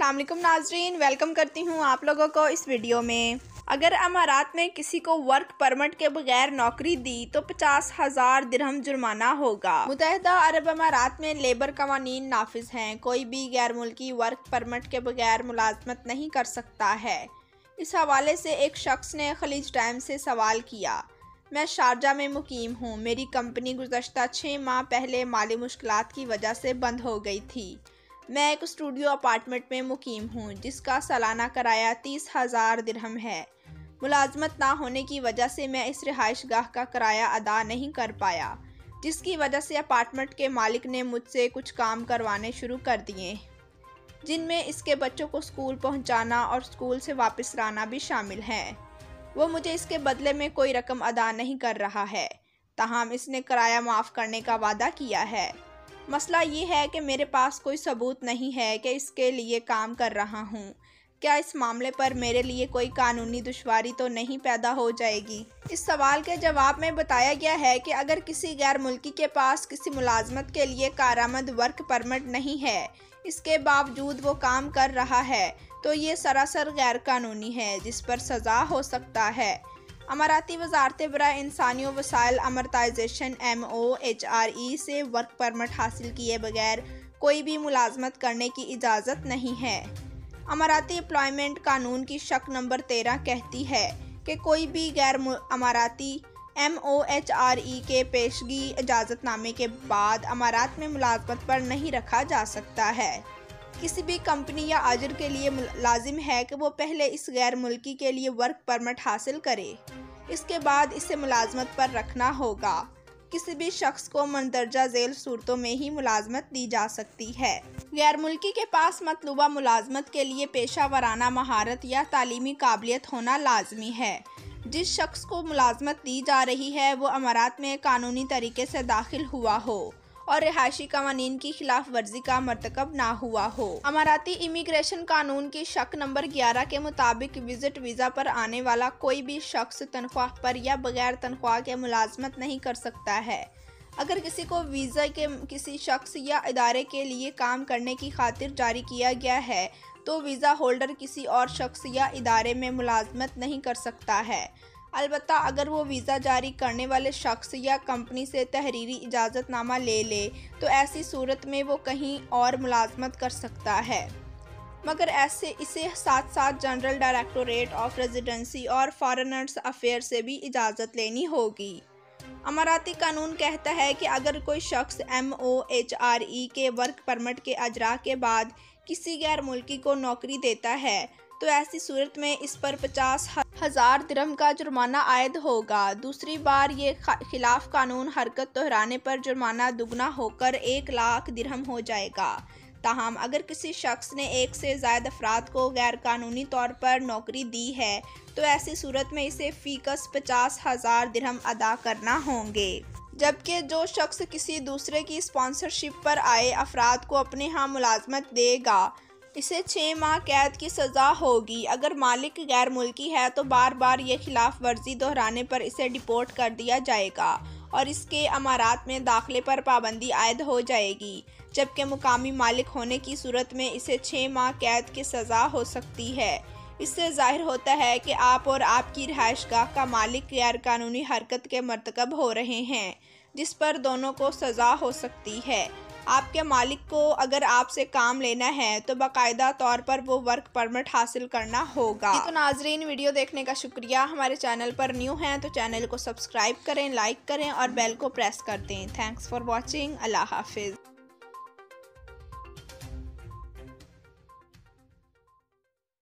अस्सलाम वालेकुम नाजरीन, वेलकम करती हूँ आप लोगों को इस वीडियो में। अगर अमारात में किसी को वर्क परमिट के बगैर नौकरी दी तो 50,000 दिरहम जुर्माना होगा। मुत्तहिदा अरब अमारात में लेबर कवानीन नाफिज हैं। कोई भी गैर मुल्की वर्क परमिट के बगैर मुलाजमत नहीं कर सकता है। इस हवाले से एक शख्स ने खलीज टाइम से सवाल किया। मैं शारजा में मुकीम हूँ। मेरी कंपनी गुज़श्ता 6 माह पहले माली मुश्किलात की वजह से बंद हो गई थी। मैं एक स्टूडियो अपार्टमेंट में मुकीम हूँ जिसका सालाना किराया 30,000 दिरहम है। मुलाजमत ना होने की वजह से मैं इस रिहाइश गाह का किराया अदा नहीं कर पाया, जिसकी वजह से अपार्टमेंट के मालिक ने मुझसे कुछ काम करवाने शुरू कर दिए, जिनमें इसके बच्चों को स्कूल पहुँचाना और स्कूल से वापस लाना भी शामिल है। वो मुझे इसके बदले में कोई रकम अदा नहीं कर रहा है, ताहम इसने किराया माफ़ करने का वादा किया है। मसला ये है कि मेरे पास कोई सबूत नहीं है कि इसके लिए काम कर रहा हूँ। क्या इस मामले पर मेरे लिए कोई कानूनी दुश्वारी तो नहीं पैदा हो जाएगी? इस सवाल के जवाब में बताया गया है कि अगर किसी गैर मुल्की के पास किसी मुलाजमत के लिए कारामद वर्क परमिट नहीं है, इसके बावजूद वो काम कर रहा है, तो ये सरासर गैर कानूनी है, जिस पर सज़ा हो सकता है। अमाराती वजारत बराए इंसानी वसाइल अमरताइजेशन MOHRE से वर्क परमिट हासिल किए बगैर कोई भी मुलाजमत करने की इजाज़त नहीं है। अमाराती एम्प्लॉयमेंट कानून की शक नंबर 13 कहती है कि कोई भी गैर अमाराती MOHRE के पेशगी इजाज़तनामे के बाद अमारात में मुलाजमत पर नहीं रखा जा सकता है। किसी भी कंपनी या आजिर के लिए लाजिम है कि वो पहले इस गैर मुल्की के लिए वर्क परमिट हासिल करे, इसके बाद इसे मुलाजमत पर रखना होगा। किसी भी शख्स को मंदरजा झेल सूरतों में ही मुलाजमत दी जा सकती है। गैर मुल्की के पास मतलूबा मुलाजमत के लिए पेशा वराना महारत या तालीमी काबिलियत होना लाजमी है। जिस शख्स को मुलाजमत दी जा रही है वो अमारात में कानूनी तरीके से दाखिल हुआ हो और रिहायशी कवानीन की खिलाफ वर्जी का मरतकब ना हुआ हो। अमाराती इमिग्रेशन कानून की शक नंबर 11 के मुताबिक विजिट वीज़ा पर आने वाला कोई भी शख्स तनख्वाह पर या बगैर तनख्वाह के मुलाजमत नहीं कर सकता है। अगर किसी को वीज़ा के किसी शख्स या इदारे के लिए काम करने की खातिर जारी किया गया है तो वीज़ा होल्डर किसी और शख्स या इदारे में मुलाजमत नहीं कर सकता है। अलबत्ता अगर वो वीज़ा जारी करने वाले शख्स या कंपनी से तहरीरी इजाज़तनामा ले ले तो ऐसी सूरत में वो कहीं और मुलाजमत कर सकता है, मगर इसे साथ साथ जनरल डायरेक्टोरेट ऑफ रेजिडेंसी और फॉरेनर्स अफेयर से भी इजाज़त लेनी होगी। अमाराती कानून कहता है कि अगर कोई शख्स MOHRE के वर्क परमिट के अजरा के बाद किसी गैर मुल्की को नौकरी देता है तो ऐसी सूरत में इस पर 50,000 दिरहम का जुर्माना आयद होगा। दूसरी बार ये खिलाफ कानून हरकत दोहराने पर जुर्माना दुगना होकर 1 लाख दिरहम हो जाएगा। ताहम अगर किसी शख्स ने एक से ज़्यादा अफराद को गैर कानूनी तौर पर नौकरी दी है तो ऐसी सूरत में इसे फ़ीकस 50,000 दिरहम अदा करना होंगे। जबकि जो शख्स किसी दूसरे की स्पॉन्सरशिप पर आए अफराद को अपने यहाँ मुलाजमत देगा इसे 6 माह कैद की सज़ा होगी। अगर मालिक गैर मुल्की है तो बार बार ये खिलाफ वर्जी दोहराने पर इसे डिपोर्ट कर दिया जाएगा और इसके अमारात में दाखिले पर पाबंदी आयद हो जाएगी। जबकि मुकामी मालिक होने की सूरत में इसे 6 माह कैद की सज़ा हो सकती है। इससे जाहिर होता है कि आप और आपकी रिहाइशगाह का मालिक गैर कानूनी हरकत के मरतकब हो रहे हैं, जिस पर दोनों को सज़ा हो सकती है। आपके मालिक को अगर आपसे काम लेना है तो बाकायदा तौर पर वो वर्क परमिट हासिल करना होगा। तो नाजरीन, वीडियो देखने का शुक्रिया। हमारे चैनल पर न्यू हैं तो चैनल को सब्सक्राइब करें, लाइक करें और बेल को प्रेस कर दें। Thanks for watching. अल्लाह हाफिज़।